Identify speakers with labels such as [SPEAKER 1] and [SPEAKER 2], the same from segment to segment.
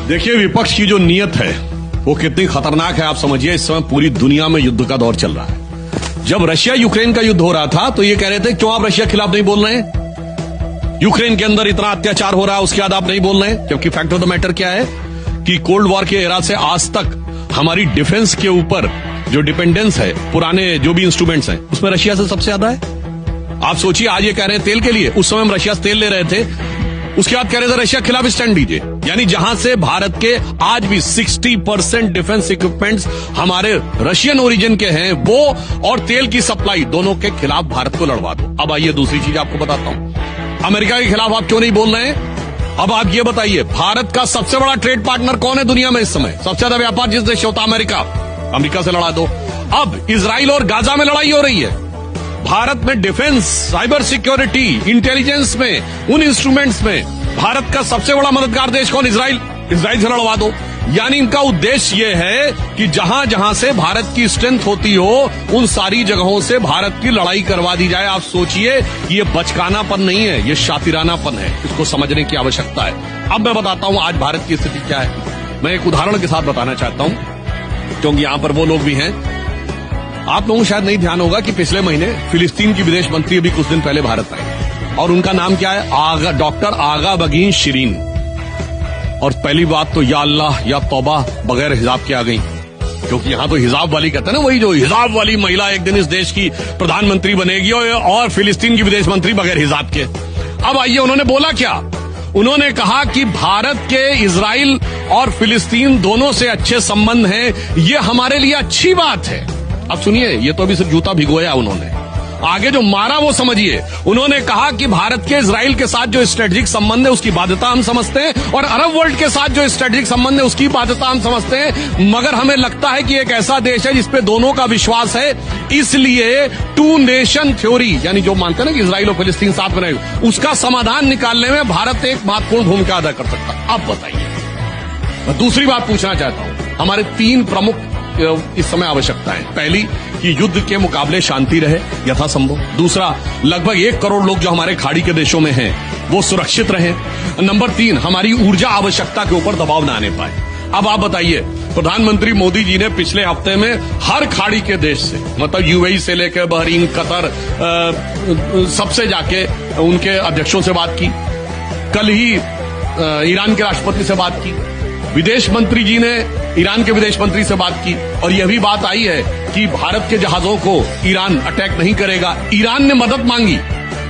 [SPEAKER 1] देखिए, विपक्ष की जो नीयत है वो कितनी खतरनाक है आप समझिए। इस समय पूरी दुनिया में युद्ध का दौर चल रहा है। जब रशिया यूक्रेन का युद्ध हो रहा था तो ये कह रहे थे क्यों आप रशिया के खिलाफ नहीं बोल रहे हैं, यूक्रेन के अंदर इतना अत्याचार हो रहा है उसके बाद आप नहीं बोल रहे हैं। जबकि फैक्ट ऑफ द मैटर क्या है कि कोल्ड वॉर के एरा से आज तक हमारी डिफेंस के ऊपर जो डिपेंडेंस है, पुराने जो भी इंस्ट्रूमेंट्स हैं, उसमें रशिया से सबसे ज्यादा है। आप सोचिए, आज ये कह रहे हैं तेल के लिए, उस समय हम रशिया से तेल ले रहे थे, उसके बाद कह रहे थे रशिया के खिलाफ स्टैंड लीजिए। यानी जहां से भारत के आज भी 60% डिफेंस इक्विपमेंट्स हमारे रशियन ओरिजिन के हैं, वो और तेल की सप्लाई दोनों के खिलाफ भारत को लड़वा दो। अब आइए दूसरी चीज आपको बताता हूं, अमेरिका के खिलाफ आप क्यों नहीं बोल रहे हैं। अब आप ये बताइए, भारत का सबसे बड़ा ट्रेड पार्टनर कौन है दुनिया में इस समय, सबसे ज्यादा व्यापार जिस देश से होता अमेरिका, अमेरिका से लड़ा दो। अब इजराइल और गाजा में लड़ाई हो रही है। भारत में डिफेंस, साइबर सिक्योरिटी, इंटेलिजेंस में, उन इंस्ट्रूमेंट्स में भारत का सबसे बड़ा मददगार देश कौन, इजराइल से लड़वा दो। यानी इनका उद्देश्य यह है कि जहां जहां से भारत की स्ट्रेंथ होती हो उन सारी जगहों से भारत की लड़ाई करवा दी जाए। आप सोचिए, ये बचकानापन नहीं है, ये शातिरानापन है, इसको समझने की आवश्यकता है। अब मैं बताता हूं आज भारत की स्थिति क्या है। मैं एक उदाहरण के साथ बताना चाहता हूं क्योंकि यहां पर वो लोग भी हैं। आप लोगों को शायद नहीं ध्यान होगा कि पिछले महीने फिलिस्तीन की विदेश मंत्री अभी कुछ दिन पहले भारत आए और उनका नाम क्या है, डॉक्टर आगा बगीन शिरीन। और पहली बात तो या अल्लाह या तौबा बगैर हिजाब के आ गई, क्योंकि यहां तो हिजाब वाली कहते हैं ना, वही जो हिजाब वाली महिला एक दिन इस देश की प्रधानमंत्री बनेगी और फिलिस्तीन की विदेश मंत्री बगैर हिजाब के। अब आइए, उन्होंने बोला क्या, उन्होंने कहा कि भारत के इजराइल और फिलिस्तीन दोनों से अच्छे संबंध हैं, ये हमारे लिए अच्छी बात है। अब सुनिए, ये तो अभी सिर्फ जूता भिगोया उन्होंने, आगे जो मारा वो समझिए। उन्होंने कहा कि भारत के इजराइल के साथ जो स्ट्रेटेजिक संबंध है उसकी बाध्यता हम समझते हैं और अरब वर्ल्ड के साथ जो स्ट्रेटेजिक संबंध है उसकी बाध्यता हम समझते हैं, मगर हमें लगता है कि एक ऐसा देश है जिसपे दोनों का विश्वास है, इसलिए टू नेशन थ्योरी, यानी जो मानते हैं ना कि इजराइल और फिलिस्तीन साथ में रहेगा, उसका समाधान निकालने में भारत एक महत्वपूर्ण भूमिका अदा कर सकता है। अब बताइए, मैं दूसरी बात पूछना चाहता हूं, हमारे 3 प्रमुख इस समय आवश्यकता है। पहली कि युद्ध के मुकाबले शांति रहे यथासंभव। दूसरा, लगभग 1 करोड़ लोग जो हमारे खाड़ी के देशों में हैं वो सुरक्षित रहें। नंबर 3, हमारी ऊर्जा आवश्यकता के ऊपर दबाव न आने पाए। अब आप बताइए, प्रधानमंत्री मोदी जी ने पिछले हफ्ते में हर खाड़ी के देश से, मतलब यूएई से लेकर बहरीन, कतर, सबसे जाके उनके अध्यक्षों से बात की। कल ही ईरान के राष्ट्रपति से बात की, विदेश मंत्री जी ने ईरान के विदेश मंत्री से बात की और यह भी बात आई है कि भारत के जहाजों को ईरान अटैक नहीं करेगा। ईरान ने मदद मांगी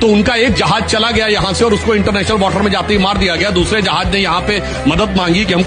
[SPEAKER 1] तो उनका एक जहाज चला गया यहां से और उसको इंटरनेशनल वाटर में जाते ही मार दिया गया। दूसरे जहाज ने यहां पे मदद मांगी कि हम